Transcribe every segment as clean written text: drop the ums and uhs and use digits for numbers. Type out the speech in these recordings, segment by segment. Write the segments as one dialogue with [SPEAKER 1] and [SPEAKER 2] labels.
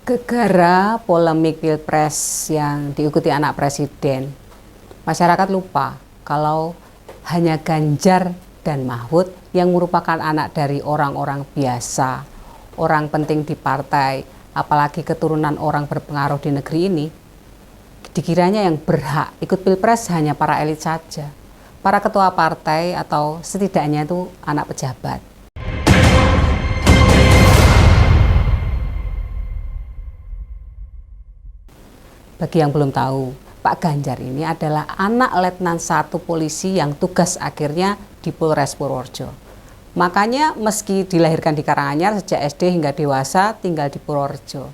[SPEAKER 1] Gegara polemik Pilpres yang diikuti anak presiden, masyarakat lupa kalau hanya Ganjar dan Mahfud yang merupakan anak dari orang-orang biasa, orang penting di partai, apalagi keturunan orang berpengaruh di negeri ini. Dikiranya yang berhak ikut Pilpres hanya para elit saja, para ketua partai atau setidaknya itu anak pejabat. Bagi yang belum tahu, Pak Ganjar ini adalah anak Letnan 1 polisi yang tugas akhirnya di Polres Purworejo. Makanya meski dilahirkan di Karanganyar, sejak SD hingga dewasa tinggal di Purworejo.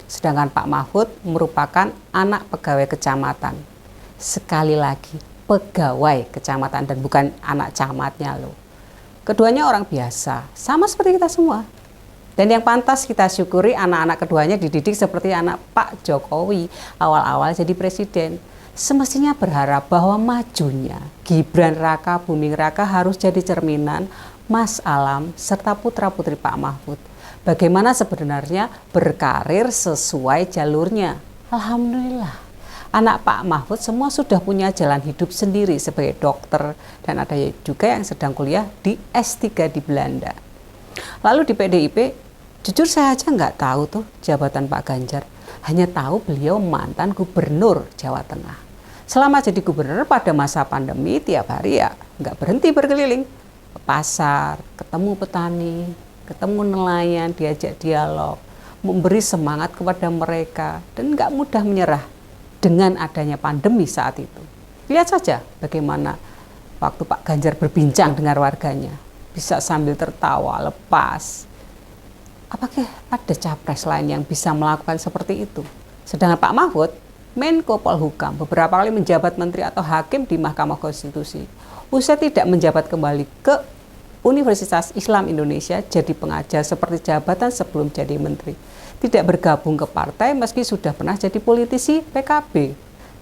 [SPEAKER 1] Sedangkan Pak Mahfud merupakan anak pegawai kecamatan. Sekali lagi, pegawai kecamatan dan bukan anak camatnya loh. Keduanya orang biasa, sama seperti kita semua. Dan yang pantas kita syukuri anak-anak keduanya dididik seperti anak Pak Jokowi awal-awal jadi presiden. Semestinya berharap bahwa majunya Gibran Raka Buming Raka harus jadi cerminan Mas Alam serta putra-putri Pak Mahfud. Bagaimana sebenarnya berkarir sesuai jalurnya. Alhamdulillah, anak Pak Mahfud semua sudah punya jalan hidup sendiri sebagai dokter. Dan ada juga yang sedang kuliah di S3 di Belanda. Lalu di PDIP, jujur saya aja nggak tahu tuh jabatan Pak Ganjar. Hanya tahu beliau mantan gubernur Jawa Tengah. Selama jadi gubernur pada masa pandemi, tiap hari ya nggak berhenti berkeliling. Ke pasar, ketemu petani, ketemu nelayan, diajak dialog, memberi semangat kepada mereka, dan nggak mudah menyerah dengan adanya pandemi saat itu. Lihat saja bagaimana waktu Pak Ganjar berbincang dengan warganya. Bisa sambil tertawa lepas. Apakah ada capres lain yang bisa melakukan seperti itu? Sedangkan Pak Mahfud, Menko Polhukam, beberapa kali menjabat menteri atau hakim di Mahkamah Konstitusi. Usai tidak menjabat kembali ke Universitas Islam Indonesia jadi pengajar seperti jabatan sebelum jadi menteri. Tidak bergabung ke partai meski sudah pernah jadi politisi PKB.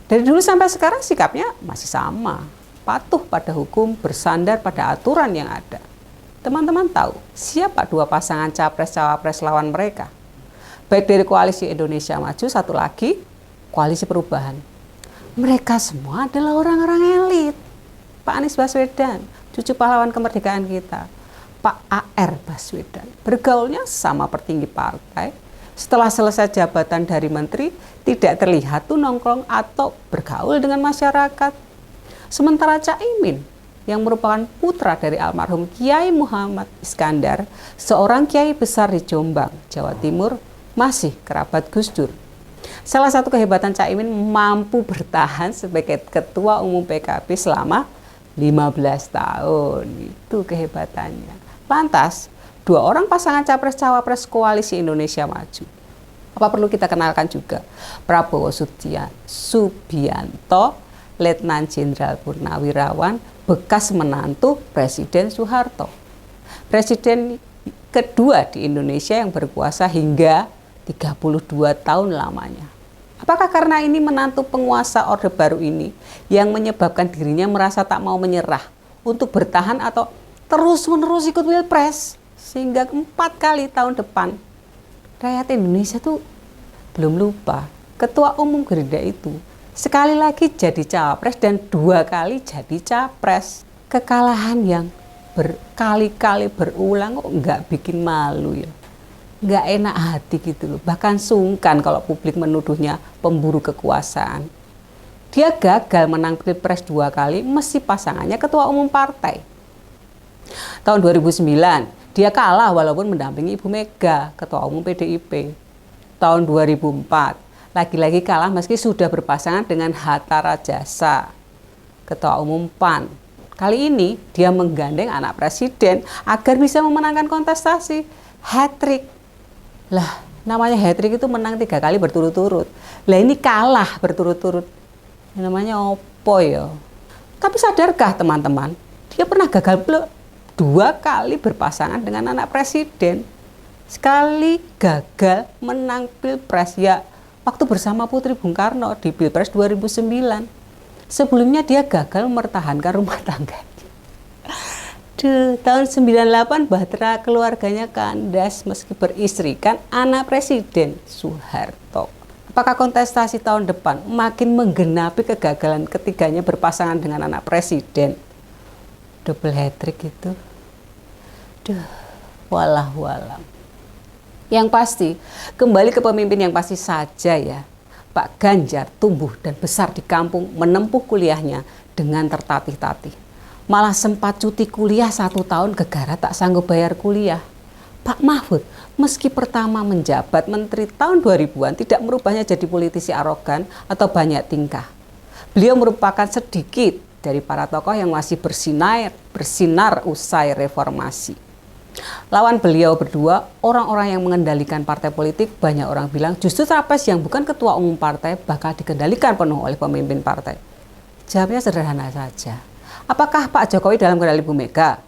[SPEAKER 1] Dari dulu sampai sekarang sikapnya masih sama. Patuh pada hukum, bersandar pada aturan yang ada. Teman-teman tahu siapa dua pasangan capres-cawapres lawan mereka? Baik dari koalisi Indonesia Maju, satu lagi koalisi perubahan. Mereka semua adalah orang-orang elit. Pak Anies Baswedan, cucu pahlawan kemerdekaan kita. Pak AR Baswedan, bergaulnya sama petinggi partai. Setelah selesai jabatan dari menteri, tidak terlihat tuh nongkrong atau bergaul dengan masyarakat. Sementara Caimin, yang merupakan putra dari almarhum Kiai Muhammad Iskandar, seorang kiai besar di Jombang, Jawa Timur, masih kerabat Gus Dur. Salah satu kehebatan Caimin mampu bertahan sebagai ketua umum PKB selama 15 tahun. Itu kehebatannya. Lantas, dua orang pasangan capres-cawapres koalisi Indonesia Maju. Apa perlu kita kenalkan juga? Prabowo Subianto, Letnan Jenderal Purnawirawan, bekas menantu Presiden Soeharto. Presiden kedua di Indonesia yang berkuasa hingga 32 tahun lamanya. Apakah karena ini menantu penguasa Orde Baru ini yang menyebabkan dirinya merasa tak mau menyerah untuk bertahan atau terus-menerus ikut Pilpres sehingga 4 kali tahun depan? Rakyat Indonesia tuh belum lupa Ketua Umum Gerindra itu sekali lagi jadi cawapres dan 2 kali jadi capres. Kekalahan yang berkali-kali berulang kok nggak bikin malu ya. Nggak enak hati gitu loh. Bahkan sungkan kalau publik menuduhnya pemburu kekuasaan. Dia gagal menang Pilpres 2 kali meski pasangannya ketua umum partai. Tahun 2009 dia kalah walaupun mendampingi Ibu Mega, ketua umum PDIP. Tahun 2004 lagi-lagi kalah meski sudah berpasangan dengan Hatta Rajasa, ketua umum PAN. Kali ini dia menggandeng anak presiden agar bisa memenangkan kontestasi. Hat-trick. Lah, namanya hat-trick itu menang 3 kali berturut-turut. Lah ini kalah berturut-turut. Namanya opo ya? Tapi sadarkah teman-teman, dia pernah gagal 2 kali berpasangan dengan anak presiden. Sekali gagal menang Pilpres ya waktu bersama Putri Bung Karno di Pilpres 2009. Sebelumnya dia gagal mempertahankan rumah tangganya. Tahun 98 bahtera keluarganya kandas meski beristrikan anak Presiden Soeharto. Apakah kontestasi tahun depan makin menggenapi kegagalan ketiganya berpasangan dengan anak presiden? Double hat-trick itu. Walah. Yang pasti, kembali ke pemimpin yang pasti saja ya. Pak Ganjar tumbuh dan besar di kampung, menempuh kuliahnya dengan tertatih-tatih. Malah sempat cuti kuliah 1 tahun gegara tak sanggup bayar kuliah. Pak Mahfud meski pertama menjabat menteri tahun 2000-an tidak merubahnya jadi politisi arogan atau banyak tingkah. Beliau merupakan sedikit dari para tokoh yang masih bersinar usai reformasi. Lawan beliau berdua, orang-orang yang mengendalikan partai politik, banyak orang bilang justru capres yang bukan ketua umum partai bakal dikendalikan penuh oleh pemimpin partai. Jawabnya sederhana saja. Apakah Pak Jokowi dalam kendali Bu Mega?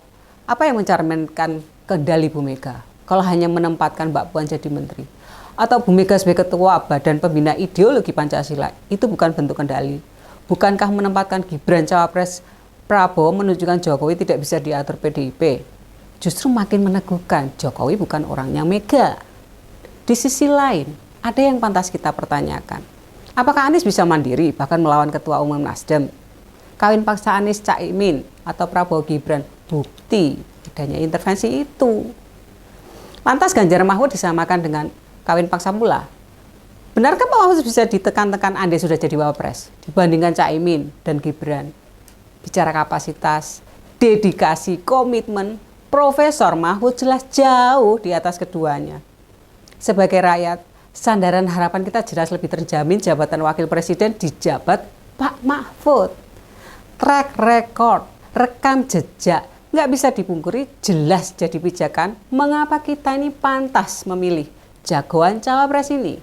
[SPEAKER 1] Apa yang mencerminkan kendali Bu Mega? Kalau hanya menempatkan Mbak Puan jadi menteri. Atau Bu Mega sebagai ketua Badan Pembina Ideologi Pancasila, itu bukan bentuk kendali. Bukankah menempatkan Gibran cawapres Prabowo menunjukkan Jokowi tidak bisa diatur PDIP? Justru makin meneguhkan Jokowi bukan orangnya Mega. Di sisi lain, ada yang pantas kita pertanyakan. Apakah Anies bisa mandiri bahkan melawan Ketua Umum Nasdem? Kawin paksa Anies Caimin atau Prabowo Gibran bukti adanya intervensi itu. Lantas Ganjar Mahfud disamakan dengan kawin paksa pula. Benarkah Pak Mahfud bisa ditekan-tekan andai sudah jadi wapres dibandingkan Caimin dan Gibran? Bicara kapasitas, dedikasi, komitmen, Profesor Mahfud jelas jauh di atas keduanya. Sebagai rakyat, sandaran harapan kita jelas lebih terjamin jabatan wakil presiden dijabat Pak Mahfud. Track record, rekam jejak, nggak bisa dipungkiri, jelas jadi pijakan mengapa kita ini pantas memilih jagoan cawapres ini.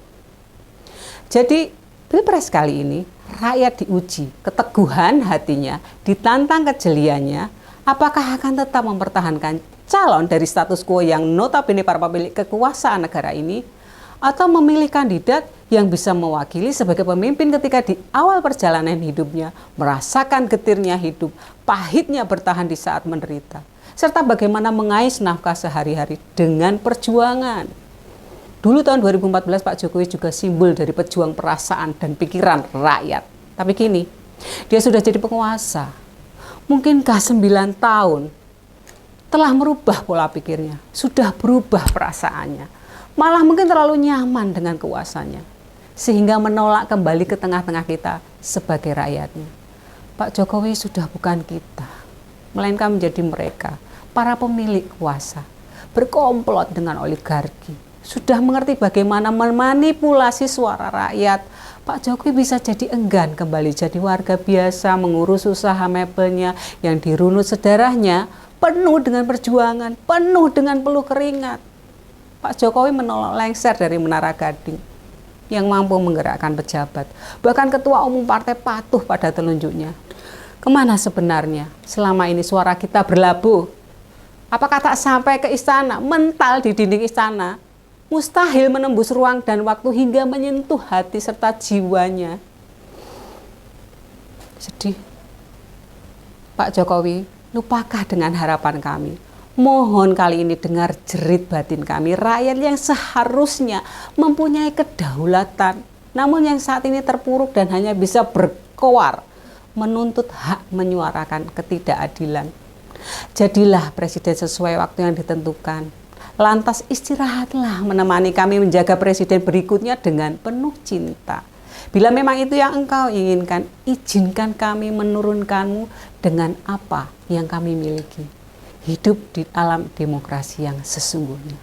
[SPEAKER 1] Jadi Pilpres kali ini rakyat diuji keteguhan hatinya, ditantang kejeliannya, apakah akan tetap mempertahankan calon dari status quo yang notabene para pemilik kekuasaan negara ini, atau memilih kandidat yang bisa mewakili sebagai pemimpin ketika di awal perjalanan hidupnya merasakan getirnya hidup, pahitnya bertahan di saat menderita, serta bagaimana mengais nafkah sehari-hari dengan perjuangan. Dulu tahun 2014 Pak Jokowi juga simbol dari pejuang perasaan dan pikiran rakyat. Tapi kini dia sudah jadi penguasa. Mungkinkah 9 tahun telah merubah pola pikirnya, sudah berubah perasaannya, malah mungkin terlalu nyaman dengan kekuasaannya, sehingga menolak kembali ke tengah-tengah kita sebagai rakyatnya. Pak Jokowi sudah bukan kita, melainkan menjadi mereka, para pemilik kuasa, berkomplot dengan oligarki, sudah mengerti bagaimana memanipulasi suara rakyat. Pak Jokowi bisa jadi enggan kembali jadi warga biasa, mengurus usaha mebelnya yang dirunut sedarahnya, penuh dengan perjuangan, penuh dengan peluh keringat. Pak Jokowi menolak lengser dari Menara Gading yang mampu menggerakkan pejabat. Bahkan ketua umum partai patuh pada telunjuknya. Kemana sebenarnya selama ini suara kita berlabuh? Apakah tak sampai ke istana, mental di dinding istana? Mustahil menembus ruang dan waktu hingga menyentuh hati serta jiwanya. Sedih. Pak Jokowi, lupakah dengan harapan kami. Mohon kali ini dengar jerit batin kami, rakyat yang seharusnya mempunyai kedaulatan, namun yang saat ini terpuruk dan hanya bisa berkoar, menuntut hak menyuarakan ketidakadilan. Jadilah presiden sesuai waktu yang ditentukan. Lantas istirahatlah menemani kami menjaga presiden berikutnya dengan penuh cinta. Bila memang itu yang engkau inginkan, izinkan kami menurunkanmu dengan apa yang kami miliki. Hidup di alam demokrasi yang sesungguhnya.